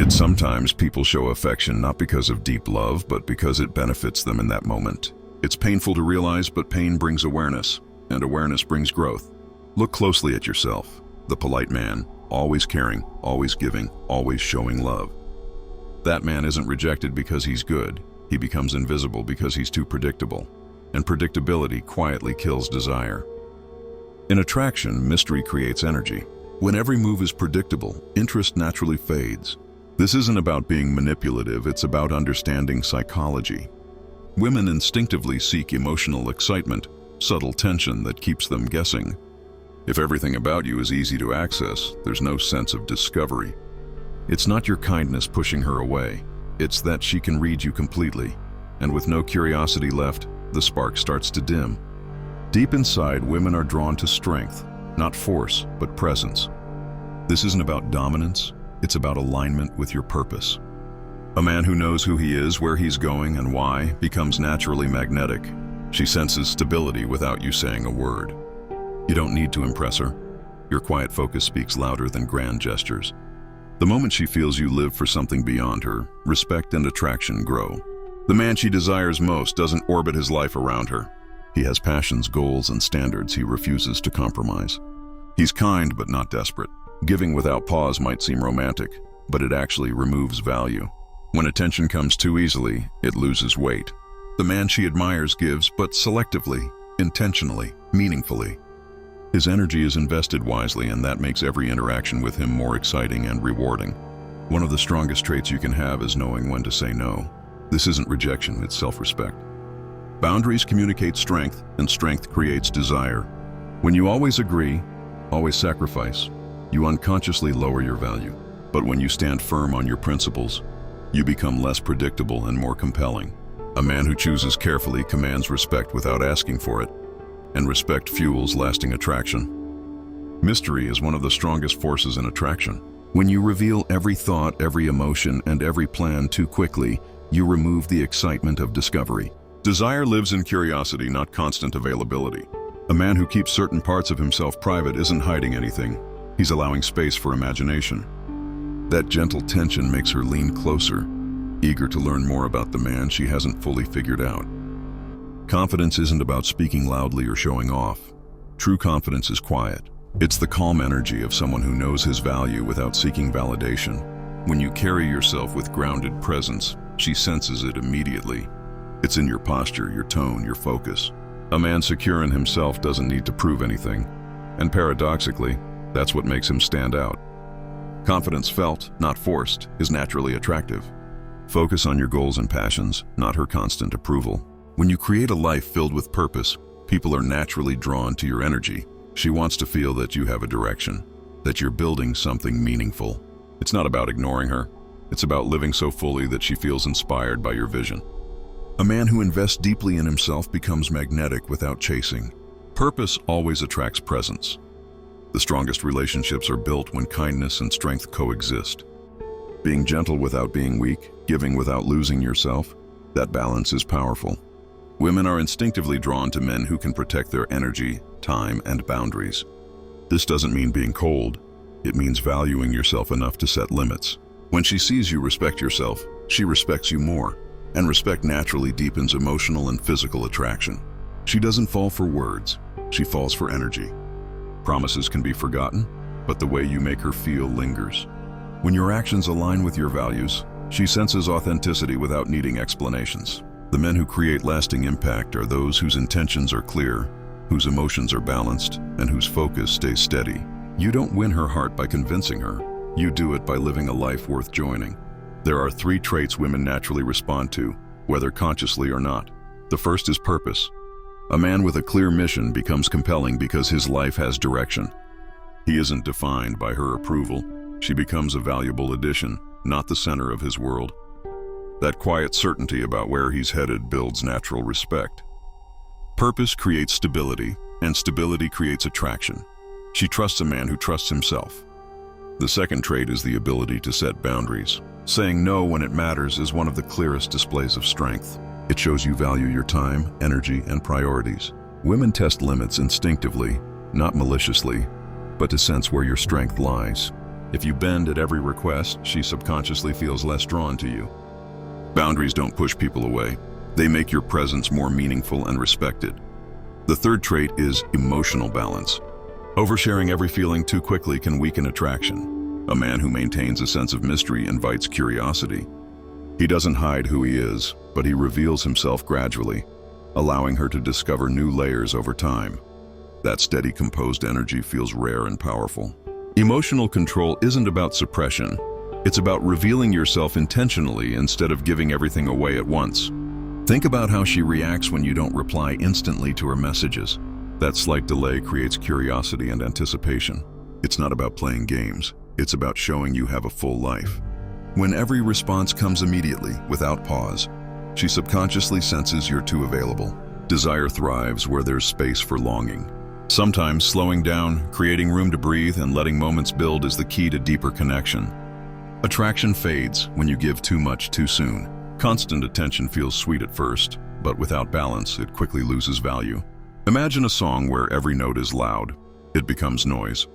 Yet sometimes people show affection not because of deep love, but because it benefits them in that moment. It's painful to realize, but pain brings awareness, and awareness brings growth. Look closely at yourself. The polite man, always caring, always giving, always showing love. That man isn't rejected because he's good. He becomes invisible because he's too predictable. And predictability quietly kills desire. In attraction, mystery creates energy. When every move is predictable, interest naturally fades. This isn't about being manipulative, it's about understanding psychology. Women instinctively seek emotional excitement, subtle tension that keeps them guessing. If everything about you is easy to access, there's no sense of discovery. It's not your kindness pushing her away. It's that she can read you completely. And with no curiosity left, the spark starts to dim. Deep inside, women are drawn to strength, not force, but presence. This isn't about dominance, it's about alignment with your purpose. A man who knows who he is, where he's going, and why becomes naturally magnetic. She senses stability without you saying a word. You don't need to impress her. Your quiet focus speaks louder than grand gestures. The moment she feels you live for something beyond her, respect and attraction grow. The man she desires most doesn't orbit his life around her. He has passions, goals, and standards he refuses to compromise. He's kind but not desperate. Giving without pause might seem romantic, but it actually removes value. When attention comes too easily, it loses weight. The man she admires gives, but selectively, intentionally, meaningfully. His energy is invested wisely, and that makes every interaction with him more exciting and rewarding. One of the strongest traits you can have is knowing when to say no. This isn't rejection, it's self-respect. Boundaries communicate strength, and strength creates desire. When you always agree, always sacrifice, you unconsciously lower your value. But when you stand firm on your principles, you become less predictable and more compelling. A man who chooses carefully commands respect without asking for it, and respect fuels lasting attraction. Mystery is one of the strongest forces in attraction. When you reveal every thought, every emotion, and every plan too quickly, you remove the excitement of discovery. Desire lives in curiosity, not constant availability. A man who keeps certain parts of himself private isn't hiding anything. He's allowing space for imagination. That gentle tension makes her lean closer, eager to learn more about the man she hasn't fully figured out. Confidence isn't about speaking loudly or showing off. True confidence is quiet. It's the calm energy of someone who knows his value without seeking validation. When you carry yourself with grounded presence, she senses it immediately. It's in your posture, your tone, your focus. A man secure in himself doesn't need to prove anything. And paradoxically, that's what makes him stand out. Confidence felt, not forced, is naturally attractive. Focus on your goals and passions, not her constant approval. When you create a life filled with purpose, people are naturally drawn to your energy. She wants to feel that you have a direction, that you're building something meaningful. It's not about ignoring her. It's about living so fully that she feels inspired by your vision. A man who invests deeply in himself becomes magnetic without chasing. Purpose always attracts presence. The strongest relationships are built when kindness and strength coexist. Being gentle without being weak, giving without losing yourself, that balance is powerful. Women are instinctively drawn to men who can protect their energy, time, and boundaries. This doesn't mean being cold. It means valuing yourself enough to set limits. When she sees you respect yourself, she respects you more. And respect naturally deepens emotional and physical attraction. She doesn't fall for words, she falls for energy. Promises can be forgotten, but the way you make her feel lingers. When your actions align with your values, she senses authenticity without needing explanations. The men who create lasting impact are those whose intentions are clear, whose emotions are balanced, and whose focus stays steady. You don't win her heart by convincing her. You do it by living a life worth joining. There are 3 traits women naturally respond to, whether consciously or not. The first is purpose. A man with a clear mission becomes compelling because his life has direction. He isn't defined by her approval. She becomes a valuable addition, not the center of his world. That quiet certainty about where he's headed builds natural respect. Purpose creates stability, and stability creates attraction. She trusts a man who trusts himself. The second trait is the ability to set boundaries. Saying no when it matters is one of the clearest displays of strength. It shows you value your time, energy, and priorities. Women test limits instinctively, not maliciously, but to sense where your strength lies. If you bend at every request, she subconsciously feels less drawn to you. Boundaries don't push people away. They make your presence more meaningful and respected. The third trait is emotional balance. Oversharing every feeling too quickly can weaken attraction. A man who maintains a sense of mystery invites curiosity. He doesn't hide who he is, but he reveals himself gradually, allowing her to discover new layers over time. That steady, composed energy feels rare and powerful. Emotional control isn't about suppression. It's about revealing yourself intentionally instead of giving everything away at once. Think about how she reacts when you don't reply instantly to her messages. That slight delay creates curiosity and anticipation. It's not about playing games. It's about showing you have a full life. When every response comes immediately, without pause, she subconsciously senses you're too available. Desire thrives where there's space for longing. Sometimes slowing down, creating room to breathe, and letting moments build is the key to deeper connection. Attraction fades when you give too much too soon. Constant attention feels sweet at first, but without balance, it quickly loses value. Imagine a song where every note is loud. It becomes noise.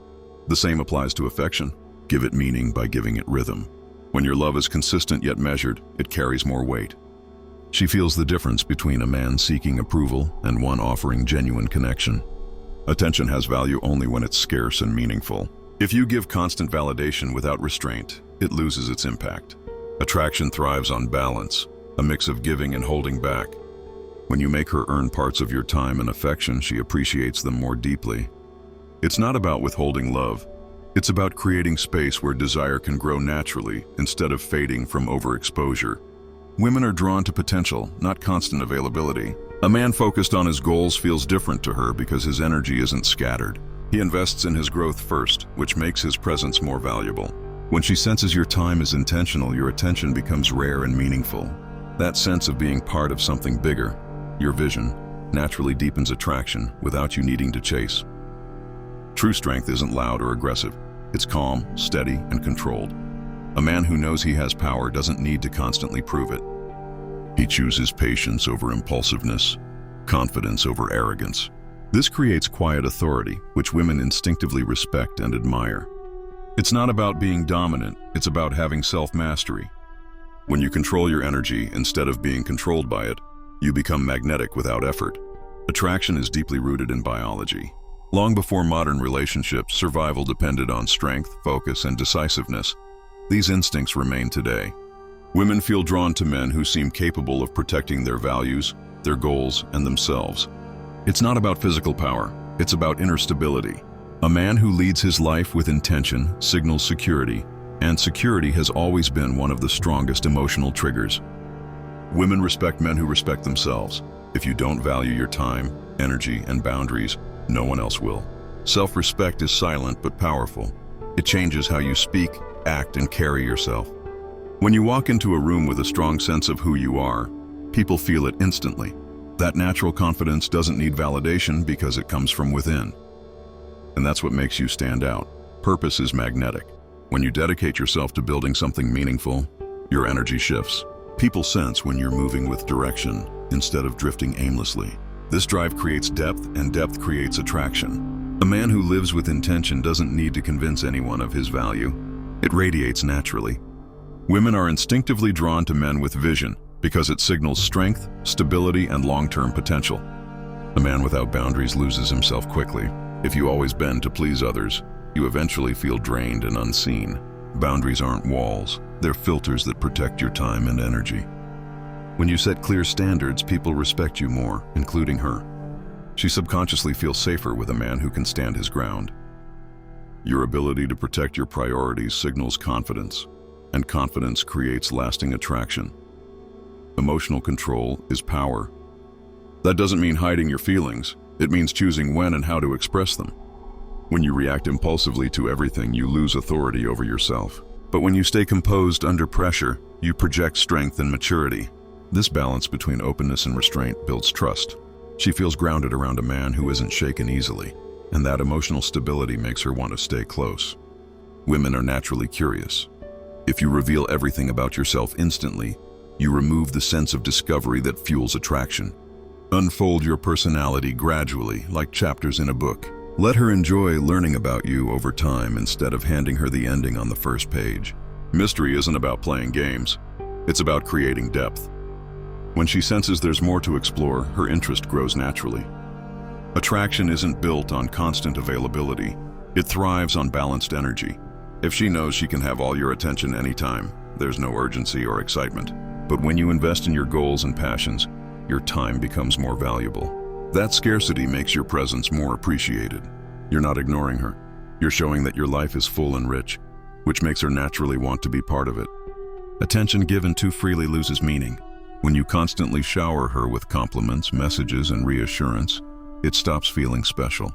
The same applies to affection. Give it meaning by giving it rhythm. When your love is consistent yet measured, it carries more weight. She feels the difference between a man seeking approval and one offering genuine connection. Attention has value only when it's scarce and meaningful. If you give constant validation without restraint, it loses its impact. Attraction thrives on balance, a mix of giving and holding back. When you make her earn parts of your time and affection, she appreciates them more deeply. It's not about withholding love. It's about creating space where desire can grow naturally instead of fading from overexposure. Women are drawn to potential, not constant availability. A man focused on his goals feels different to her because his energy isn't scattered. He invests in his growth first, which makes his presence more valuable. When she senses your time is intentional, your attention becomes rare and meaningful. That sense of being part of something bigger, your vision, naturally deepens attraction without you needing to chase. True strength isn't loud or aggressive. It's calm, steady, and controlled. A man who knows he has power doesn't need to constantly prove it. He chooses patience over impulsiveness, confidence over arrogance. This creates quiet authority, which women instinctively respect and admire. It's not about being dominant, it's about having self-mastery. When you control your energy instead of being controlled by it, you become magnetic without effort. Attraction is deeply rooted in biology. Long before modern relationships, survival depended on strength, focus, and decisiveness. These instincts remain today. Women feel drawn to men who seem capable of protecting their values, their goals, and themselves. It's not about physical power, it's about inner stability. A man who leads his life with intention signals security, and security has always been one of the strongest emotional triggers. Women respect men who respect themselves. If you don't value your time, energy, and boundaries, no one else will. Self-respect is silent but powerful. It changes how you speak, act, and carry yourself. When you walk into a room with a strong sense of who you are, people feel it instantly. That natural confidence doesn't need validation because it comes from within. And that's what makes you stand out. Purpose is magnetic. When you dedicate yourself to building something meaningful, your energy shifts. People sense when you're moving with direction instead of drifting aimlessly. This drive creates depth, and depth creates attraction. A man who lives with intention doesn't need to convince anyone of his value. It radiates naturally. Women are instinctively drawn to men with vision because it signals strength, stability, and long-term potential. A man without boundaries loses himself quickly. If you always bend to please others, you eventually feel drained and unseen. Boundaries aren't walls, they're filters that protect your time and energy. When you set clear standards, people respect you more, including her. She subconsciously feels safer with a man who can stand his ground. Your ability to protect your priorities signals confidence, and confidence creates lasting attraction. Emotional control is power. That doesn't mean hiding your feelings. It means choosing when and how to express them. When you react impulsively to everything, you lose authority over yourself. But when you stay composed under pressure, you project strength and maturity. This balance between openness and restraint builds trust. She feels grounded around a man who isn't shaken easily, and that emotional stability makes her want to stay close. Women are naturally curious. If you reveal everything about yourself instantly, you remove the sense of discovery that fuels attraction. Unfold your personality gradually, like chapters in a book. Let her enjoy learning about you over time instead of handing her the ending on the first page. Mystery isn't about playing games. It's about creating depth. When she senses there's more to explore, her interest grows naturally. Attraction isn't built on constant availability. It thrives on balanced energy. If she knows she can have all your attention anytime, there's no urgency or excitement. But when you invest in your goals and passions, your time becomes more valuable. That scarcity makes your presence more appreciated. You're not ignoring her. You're showing that your life is full and rich, which makes her naturally want to be part of it. Attention given too freely loses meaning. When you constantly shower her with compliments, messages, and reassurance, it stops feeling special.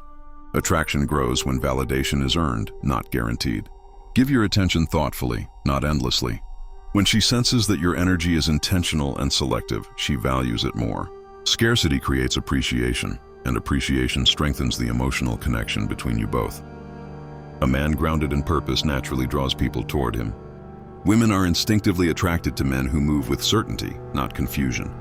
Attraction grows when validation is earned, not guaranteed. Give your attention thoughtfully, not endlessly. When she senses that your energy is intentional and selective, she values it more. Scarcity creates appreciation, and appreciation strengthens the emotional connection between you both. A man grounded in purpose naturally draws people toward him. Women are instinctively attracted to men who move with certainty, not confusion.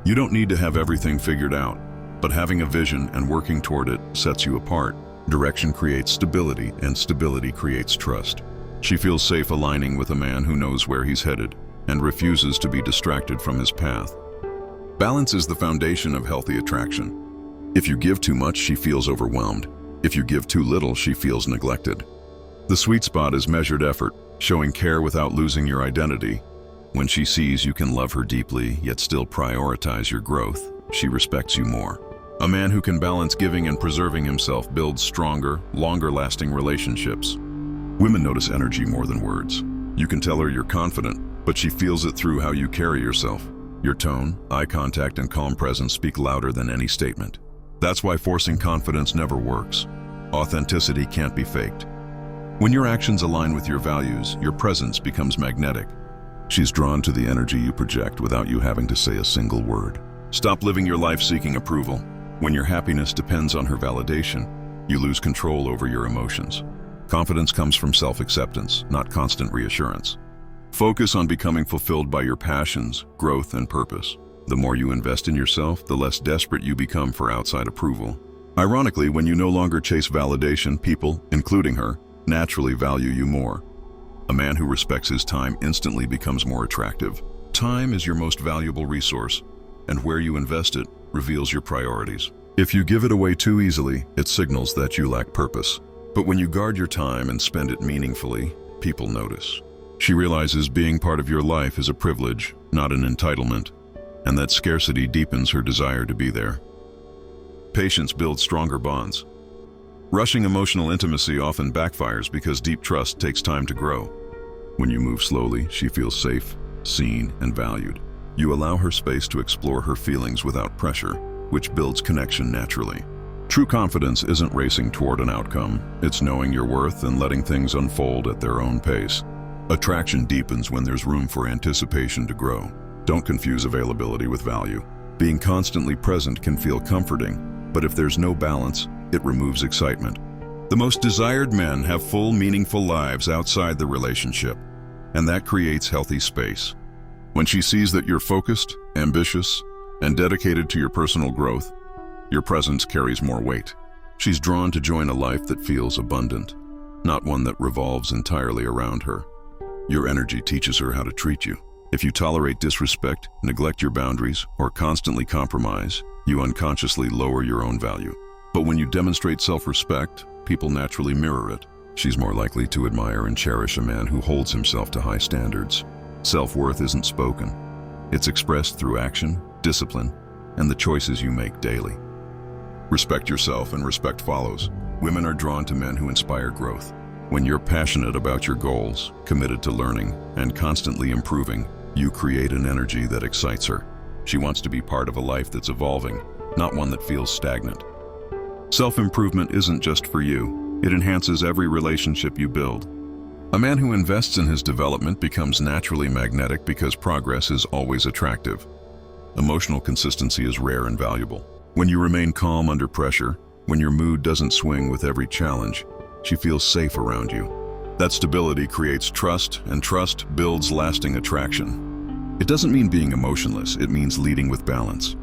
You don't need to have everything figured out, but having a vision and working toward it sets you apart. Direction creates stability, and stability creates trust. She feels safe aligning with a man who knows where he's headed and refuses to be distracted from his path. Balance is the foundation of healthy attraction. If you give too much, she feels overwhelmed. If you give too little, she feels neglected. The sweet spot is measured effort, showing care without losing your identity. When she sees you can love her deeply, yet still prioritize your growth, she respects you more. A man who can balance giving and preserving himself builds stronger, longer-lasting relationships. Women notice energy more than words. You can tell her you're confident, but she feels it through how you carry yourself. Your tone, eye contact, and calm presence speak louder than any statement. That's why forcing confidence never works. Authenticity can't be faked. When your actions align with your values, your presence becomes magnetic. She's drawn to the energy you project without you having to say a single word. Stop living your life seeking approval. When your happiness depends on her validation, you lose control over your emotions. Confidence comes from self-acceptance, not constant reassurance. Focus on becoming fulfilled by your passions, growth, and purpose. The more you invest in yourself, the less desperate you become for outside approval. Ironically, when you no longer chase validation, people, including her, naturally value you more. A man who respects his time instantly becomes more attractive. Time is your most valuable resource, and where you invest it reveals your priorities. If you give it away too easily, it signals that you lack purpose. But when you guard your time and spend it meaningfully, people notice. She realizes being part of your life is a privilege, not an entitlement, and that scarcity deepens her desire to be there. Patience builds stronger bonds. Rushing emotional intimacy often backfires because deep trust takes time to grow. When you move slowly, she feels safe, seen, and valued. You allow her space to explore her feelings without pressure, which builds connection naturally. True confidence isn't racing toward an outcome. It's knowing your worth and letting things unfold at their own pace. Attraction deepens when there's room for anticipation to grow. Don't confuse availability with value. Being constantly present can feel comforting, but if there's no balance, it removes excitement. The most desired men have full, meaningful lives outside the relationship, and that creates healthy space. When she sees that you're focused, ambitious, and dedicated to your personal growth, your presence carries more weight. She's drawn to join a life that feels abundant, not one that revolves entirely around her. Your energy teaches her how to treat you. If you tolerate disrespect, neglect your boundaries, or constantly compromise, you unconsciously lower your own value. But when you demonstrate self-respect, people naturally mirror it. She's more likely to admire and cherish a man who holds himself to high standards. Self-worth isn't spoken. It's expressed through action, discipline, and the choices you make daily. Respect yourself and respect follows. Women are drawn to men who inspire growth. When you're passionate about your goals, committed to learning, and constantly improving, you create an energy that excites her. She wants to be part of a life that's evolving, not one that feels stagnant. Self-improvement isn't just for you. It enhances every relationship you build. A man who invests in his development becomes naturally magnetic because progress is always attractive. Emotional consistency is rare and valuable. When you remain calm under pressure, when your mood doesn't swing with every challenge, she feels safe around you. That stability creates trust, and trust builds lasting attraction. It doesn't mean being emotionless, it means leading with balance.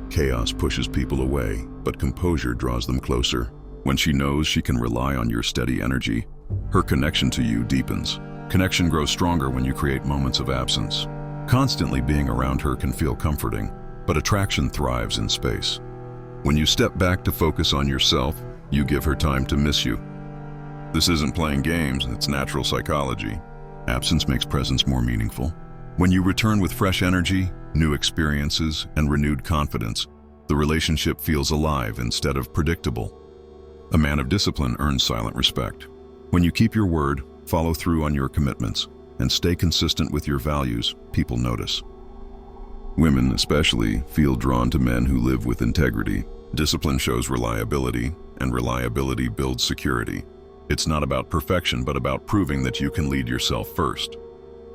Chaos pushes people away, but composure draws them closer. When she knows she can rely on your steady energy, her connection to you deepens. Connection grows stronger when you create moments of absence. Constantly being around her can feel comforting, but attraction thrives in space. When you step back to focus on yourself, you give her time to miss you. This isn't playing games, it's natural psychology. Absence makes presence more meaningful. When you return with fresh energy, new experiences, and renewed confidence, the relationship feels alive instead of predictable. A man of discipline earns silent respect. When you keep your word, follow through on your commitments, and stay consistent with your values, people notice. Women, especially, feel drawn to men who live with integrity. Discipline shows reliability, and reliability builds security. It's not about perfection, but about proving that you can lead yourself first.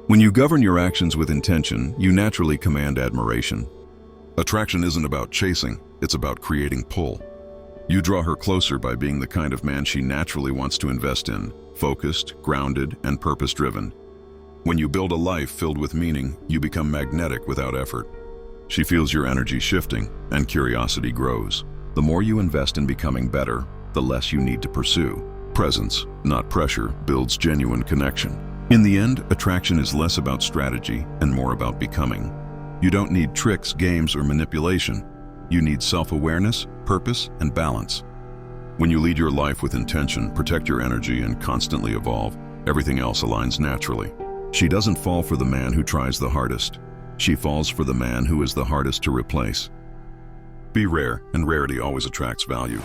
When you govern your actions with intention, you naturally command admiration. Attraction isn't about chasing, it's about creating pull. You draw her closer by being the kind of man she naturally wants to invest in, focused, grounded, and purpose-driven. When you build a life filled with meaning, you become magnetic without effort. She feels your energy shifting, and curiosity grows. The more you invest in becoming better, the less you need to pursue. Presence, not pressure, builds genuine connection. In the end, attraction is less about strategy and more about becoming. You don't need tricks, games, or manipulation. You need self-awareness, purpose, and balance. When you lead your life with intention, protect your energy, and constantly evolve, everything else aligns naturally. She doesn't fall for the man who tries the hardest. She falls for the man who is the hardest to replace. Be rare, and rarity always attracts value.